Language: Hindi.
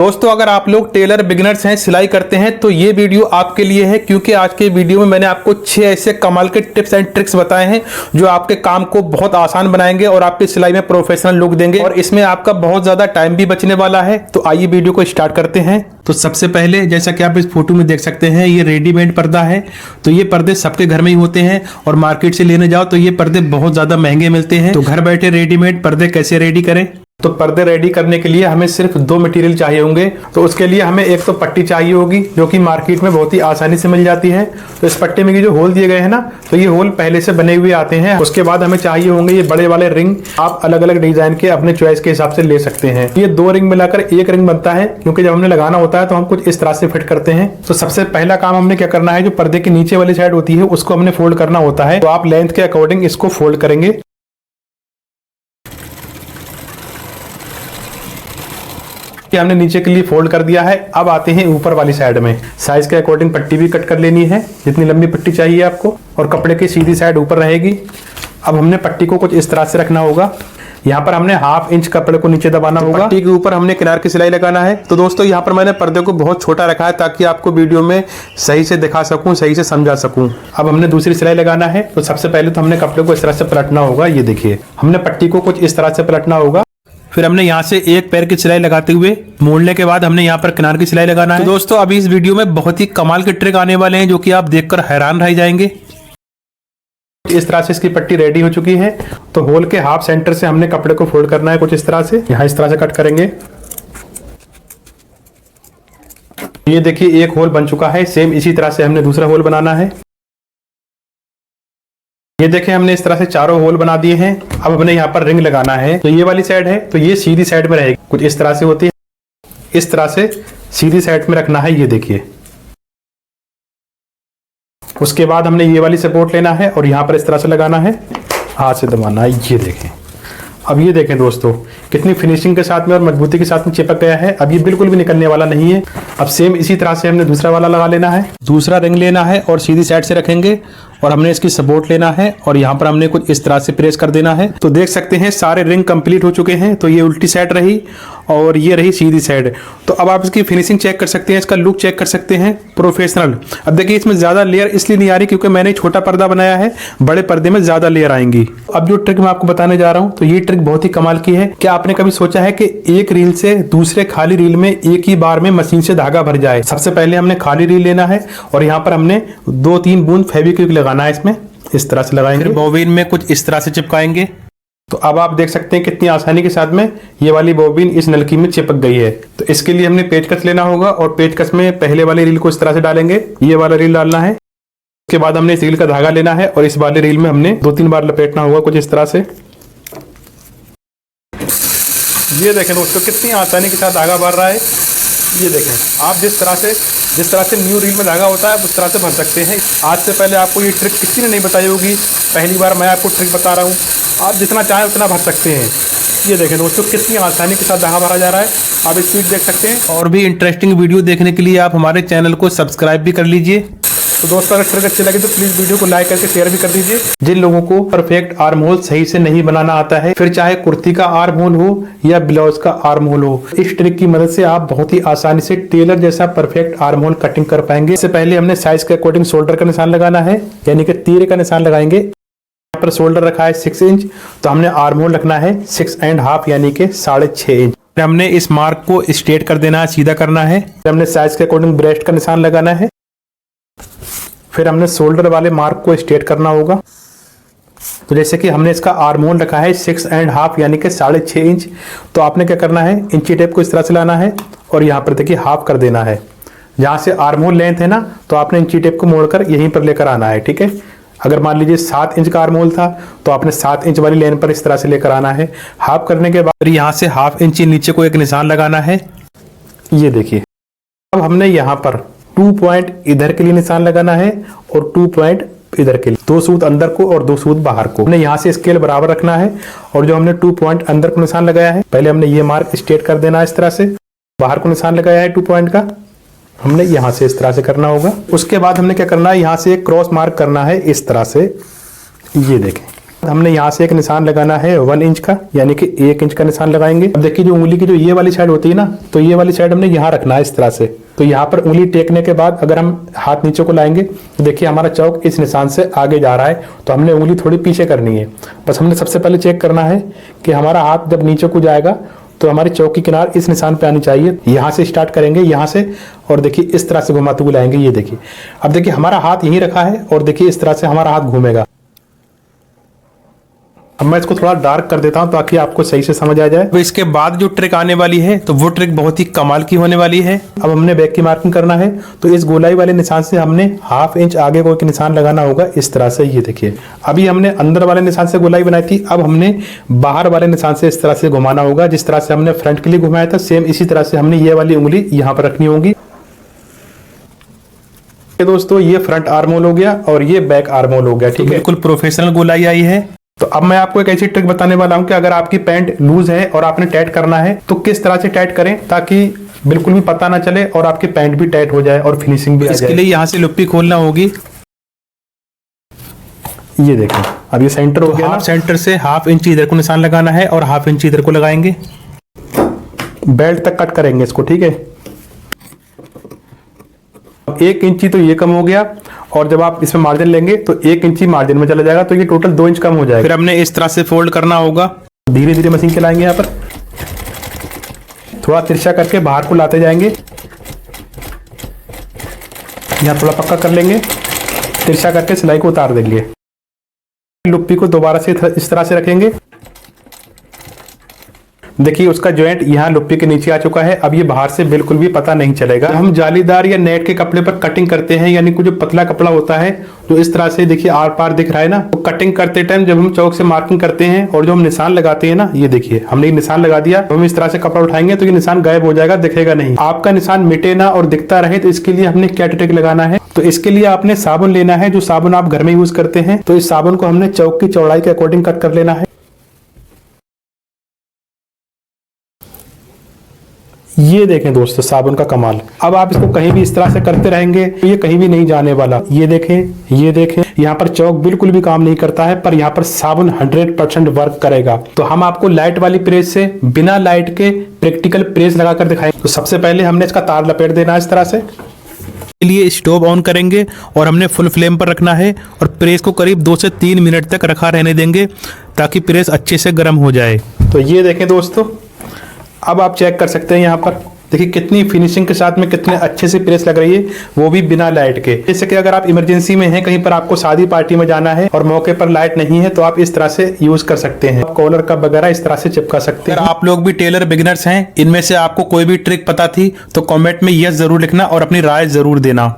दोस्तों अगर आप लोग टेलर बिगिनर्स हैं, सिलाई करते हैं तो ये वीडियो आपके लिए है, क्योंकि आज के वीडियो में मैंने आपको 6 ऐसे कमाल के टिप्स एंड ट्रिक्स बताए हैं जो आपके काम को बहुत आसान बनाएंगे और आपकी सिलाई में प्रोफेशनल लुक देंगे और इसमें आपका बहुत ज्यादा टाइम भी बचने वाला है। तो आइए वीडियो को स्टार्ट करते हैं। तो सबसे पहले जैसा कि आप इस फोटो में देख सकते हैं, ये रेडीमेड पर्दा है। तो ये पर्दे सबके घर में ही होते हैं और मार्केट से लेने जाओ तो ये पर्दे बहुत ज्यादा महंगे मिलते हैं। तो घर बैठे रेडीमेड पर्दे कैसे रेडी करें? तो पर्दे रेडी करने के लिए हमें सिर्फ 2 मटेरियल चाहिए होंगे। तो उसके लिए हमें एक तो पट्टी चाहिए होगी जो कि मार्केट में बहुत ही आसानी से मिल जाती है। तो इस पट्टी में ये जो होल दिए गए हैं ना, तो ये होल पहले से बने हुए आते हैं। उसके बाद हमें चाहिए होंगे ये बड़े वाले रिंग। आप अलग अलग डिजाइन के अपने चॉइस के हिसाब से ले सकते हैं। ये 2 रिंग मिलाकर एक रिंग बनता है, क्योंकि जब हमने लगाना होता है तो हम कुछ इस तरह से फिट करते हैं। तो सबसे पहला काम हमने क्या करना है, जो पर्दे की नीचे वाली साइड होती है उसको हमने फोल्ड करना होता है। तो आप लेंथ के अकॉर्डिंग इसको फोल्ड करेंगे। हमने नीचे के लिए फोल्ड कर दिया है। अब आते हैं ऊपर वाली साइड में। साइज के अकॉर्डिंग पट्टी भी कट कर लेनी है, जितनी लंबी पट्टी चाहिए आपको, और कपड़े की सीधी साइड ऊपर रहेगी। अब हमने पट्टी को कुछ इस तरह से रखना होगा। यहाँ पर हमने 1/2 इंच कपड़े को नीचे दबाना होगा। पट्टी के ऊपर हमने किनार की सिलाई लगाना है। तो दोस्तों यहाँ पर मैंने पर्दे को बहुत छोटा रखा है ताकि आपको वीडियो में सही से दिखा सकूं, सही से समझा सकूं। अब हमने दूसरी सिलाई लगाना है। तो सबसे पहले तो हमने कपड़े को इस तरह से पलटना होगा। ये देखिए, हमने पट्टी को कुछ इस तरह से पलटना होगा। फिर हमने यहाँ से एक पैर की सिलाई लगाते हुए मोड़ने के बाद हमने यहाँ पर किनार की सिलाई लगाना है। तो दोस्तों अभी इस वीडियो में बहुत ही कमाल के ट्रिक आने वाले हैं जो कि आप देखकर हैरान रह जाएंगे। इस तरह से इसकी पट्टी रेडी हो चुकी है। तो होल के हाफ सेंटर से हमने कपड़े को फोल्ड करना है कुछ इस तरह से। यहाँ इस तरह से कट करेंगे। ये देखिए एक होल बन चुका है। सेम इसी तरह से हमने दूसरा होल बनाना है। ये देखें हमने इस तरह से चारों होल बना दिए हैं। अब हमने यहाँ पर रिंग लगाना है। तो ये वाली साइड है तो ये सीधी साइड में रहेगी, कुछ इस तरह से होती है। इस तरह से सीधी साइड में रखना है। ये देखिए, उसके बाद हमने ये वाली सपोर्ट लेना है और यहाँ पर इस तरह से लगाना है, हाथ से दबाना है। ये देखें, अब ये देखें दोस्तों कितनी फिनिशिंग के साथ में और मजबूती के साथ में चिपक गया है। अब ये बिल्कुल भी निकलने वाला नहीं है। अब सेम इसी तरह से हमने दूसरा वाला लगा लेना है। दूसरा रिंग लेना है और सीधी साइड से रखेंगे और हमने इसकी सपोर्ट लेना है और यहाँ पर हमने कुछ इस तरह से प्रेस कर देना है। तो देख सकते हैं सारे रिंग कंप्लीट हो चुके हैं। तो ये उल्टी साइड रही और ये रही सीधी साइड। तो अब आप इसकी फिनिशिंग चेक कर सकते हैं, इसका लुक चेक कर सकते हैं प्रोफेशनल। अब देखिए इसमें ज्यादा लेयर इसलिए नहीं आ रही क्योंकि मैंने छोटा पर्दा बनाया है, बड़े पर्दे में ज्यादा लेयर आएंगी। अब जो ट्रिक मैं आपको बताने जा रहा हूँ तो ये ट्रिक बहुत ही कमाल की है। क्या आपने कभी सोचा है कि एक रील से दूसरे खाली रील में एक ही बार में मशीन से धागा भर जाए? सबसे पहले हमने खाली रील लेना है और यहाँ पर हमने 2-3 बूंद फेविक्विक लगाना है। इसमें इस तरह से लगाएंगे, बॉबिन में कुछ इस तरह से चिपकाएंगे। तो अब आप देख सकते हैं कितनी आसानी के साथ में ये वाली बॉबिन इस नलकी में चिपक गई है। तो इसके लिए हमने पेचकस लेना होगा और पेचकस में पहले वाली रील को इस तरह से डालेंगे। ये वाला रील डालना है। उसके बाद हमने इस रील का धागा लेना है और इस वाले रील में हमने 2-3 बार लपेटना होगा कुछ इस तरह से। ये देखें दोस्तों कितनी आसानी के साथ धागा भर रहा है। ये देखें, आप जिस तरह से न्यू रील में धागा होता है उस तरह से भर सकते हैं। आज से पहले आपको ये ट्रिक किसी ने नहीं बताई होगी, पहली बार मैं आपको ट्रिक बता रहा हूँ। आप जितना चाहें उतना भर सकते हैं। ये देखें दोस्तों कितनी आसानी के साथ धागा भरा जा रहा है। आप स्पीड देख सकते हैं। और भी इंटरेस्टिंग वीडियो देखने के लिए आप हमारे चैनल को सब्सक्राइब भी कर लीजिए। तो दोस्तों अगर ट्रिक अच्छी लगी तो प्लीज वीडियो को लाइक करके शेयर भी कर दीजिए। जिन लोगों को परफेक्ट आर्म होल सही से नहीं बनाना आता है, फिर चाहे कुर्ती का आर्म होल हो या ब्लाउज का आर्म होल हो, इस ट्रिक की मदद से आप बहुत ही आसानी से टेलर जैसा परफेक्ट आर्म होल कटिंग कर पाएंगे। इससे पहले हमने साइज के अकॉर्डिंग शोल्डर का निशान लगाना है, यानी कि तीरे का निशान लगाएंगे। यहाँ पर शोल्डर रखा है 6 इंच, तो हमने आर्म होल रखना है 6.5 यानी कि 6.5 इंच। हमने इस मार्क को स्ट्रेट कर देना है, सीधा करना है। हमने साइज के अकॉर्डिंग ब्रेस्ट का निशान लगाना है। फिर हमने शोल्डर वाले मार्क को स्ट्रेट करना होगा। तो जैसे कि हमने इसका आर्म होल रखा है 6.5 यानी कि 6.5 इंच। तो आपने क्या करना है, इंची टेप को इस तरह से लाना है और यहाँ पर देखिए हाफ कर देना है। जहाँ से आर्म होल लेंथ है ना, तो आपने इंची टेप को मोड़कर यहीं पर लेकर आना है, ठीक है। अगर मान लीजिए 7 इंच का आर्म होल था तो आपने 7 इंच वाली लेन पर इस तरह से लेकर आना है। हाफ करने के बाद यहाँ से 1/2 इंच नीचे को एक निशान लगाना है। ये देखिए, अब हमने यहाँ पर 2 पॉइंट इधर के लिए निशान लगाना है और 2 पॉइंट इधर के लिए, 2 सूत अंदर को और 2 सूत बाहर को। हमने यहाँ से स्केल बराबर रखना है और जो हमने 2 पॉइंट अंदर को निशान लगाया है, पहले हमने ये मार्क स्ट्रेट कर देना है इस तरह से। बाहर को निशान लगाया है 2 पॉइंट का, हमने यहाँ से इस तरह से करना होगा। उसके बाद हमने क्या करना है, यहाँ से एक क्रॉस मार्क करना है इस तरह से। ये देखें, हमने यहाँ से एक निशान लगाना है 1 इंच का, यानी कि 1 इंच का निशान लगाएंगे। अब देखिए जो उंगली की जो ये वाली साइड होती है ना, तो ये वाली साइड हमने यहाँ रखना है इस तरह से। तो यहाँ पर उंगली टेकने के बाद अगर हम हाथ नीचे को लाएंगे तो देखिए हमारा चौक इस निशान से आगे जा रहा है, तो हमने उंगली थोड़ी पीछे करनी है। बस हमने सबसे पहले चेक करना है कि हमारा हाथ जब नीचे को जाएगा तो हमारी चौक की किनार इस निशान पे आनी चाहिए। यहाँ से स्टार्ट करेंगे, यहाँ से, और देखिए इस तरह से घुमाते हुए लाएंगे। ये देखिए, अब देखिए हमारा हाथ यहीं रखा है और देखिए इस तरह से हमारा हाथ घूमेगा। अब मैं इसको थोड़ा डार्क कर देता हूं ताकि आपको सही से समझ आ जाए। तो इसके बाद जो ट्रिक आने वाली है तो वो ट्रिक बहुत ही कमाल की होने वाली है। अब हमने बैक की मार्किंग करना है, तो इस गोलाई वाले निशान से हमने 1/2 इंच आगे को एक निशान लगाना होगा इस तरह से। ये देखिए, अभी हमने अंदर वाले निशान से गोलाई बनाई थी, अब हमने बाहर वाले निशान से इस तरह से घुमाना होगा। जिस तरह से हमने फ्रंट के लिए घुमाया था, सेम इसी तरह से हमने ये वाली उंगली यहाँ पर रखनी होगी। दोस्तों ये फ्रंट आर्म होल हो गया और ये बैक आर्म होल हो गया, ठीक है। बिल्कुल प्रोफेशनल गोलाई आई है। तो अब मैं आपको एक ऐसी ट्रिक बताने वाला हूं कि अगर आपकी पैंट लूज है और आपने टाइट करना है तो किस तरह से टाइट करें ताकि बिल्कुल भी पता ना चले और आपकी पैंट भी टाइट हो जाए और फिनिशिंग भी आ जाए। इसके लिए यहाँ से लुप्पी खोलना होगी। ये देखें, अब ये सेंटर हो गया। हाफ सेंटर से 1/2 इंच इधर को निशान लगाना है और 1/2 इंच इधर को लगाएंगे। बेल्ट तक कट करेंगे इसको, ठीक है। 1 इंची तो ये कम हो गया, और जब आप इसमें मार्जिन लेंगे तो 1 इंची मार्जिन में चला जाएगा, तो ये टोटल 2 इंच कम हो जाएगा। फिर हमने इस तरह से फोल्ड करना होगा। धीरे धीरे मशीन चलाएंगे, यहाँ पर थोड़ा तिरछा करके बाहर को लाते जाएंगे। यहाँ थोड़ा पक्का कर लेंगे, तिरछा करके सिलाई को उतार देंगे। लुप्पी को दोबारा से इस तरह से रखेंगे। देखिए उसका जॉइंट यहाँ लुप्पी के नीचे आ चुका है। अब ये बाहर से बिल्कुल भी पता नहीं चलेगा। हम जालीदार या नेट के कपड़े पर कटिंग करते हैं, यानी कुछ जो पतला कपड़ा होता है तो इस तरह से देखिए आर पार दिख रहा है ना, तो कटिंग करते टाइम जब हम चौक से मार्किंग करते हैं और जो हम निशान लगाते हैं ना, ये देखिए हमने निशान लगा दिया, तो हम इस तरह से कपड़ा उठाएंगे तो ये निशान गायब हो जाएगा, दिखेगा नहीं। आपका निशान मिटे ना और दिखता रहे, तो इसके लिए हमने क्या ट्रिक लगाना है, तो इसके लिए आपने साबुन लेना है, जो साबुन आप घर में यूज करते हैं। तो इस साबुन को हमने चौक की चौड़ाई के अकॉर्डिंग कट कर लेना है। ये देखें दोस्तों साबुन का कमाल। अब आप इसको कहीं भी इस तरह से करते रहेंगे तो ये कहीं भी नहीं जाने वाला। ये देखें, ये देखें, यहाँ पर चौक बिल्कुल भी काम नहीं करता है, पर यहाँ पर साबुन 100% वर्क करेगा। तो हम आपको लाइट वाली प्रेस से बिना लाइट के प्रैक्टिकल प्रेस लगाकर दिखाएंगे। तो सबसे पहले हमने इसका तार लपेट देना है इस तरह से। लिए स्टोव ऑन करेंगे और हमने फुल फ्लेम पर रखना है और प्रेस को करीब 2 से 3 मिनट तक रखा रहने देंगे ताकि प्रेस अच्छे से गर्म हो जाए। तो ये देखें दोस्तों, अब आप चेक कर सकते हैं यहाँ पर देखिए कितनी फिनिशिंग के साथ में कितने अच्छे से प्रेस लग रही है, वो भी बिना लाइट के। जैसे कि अगर आप इमरजेंसी में हैं, कहीं पर आपको शादी पार्टी में जाना है और मौके पर लाइट नहीं है, तो आप इस तरह से यूज कर सकते हैं। आप कॉलर का वगैरह इस तरह से चिपका सकते हैं। अगर आप लोग भी टेलर बिगिनर्स हैं, इनमें से आपको कोई भी ट्रिक पता थी तो कॉमेंट में यस जरूर लिखना और अपनी राय जरूर देना।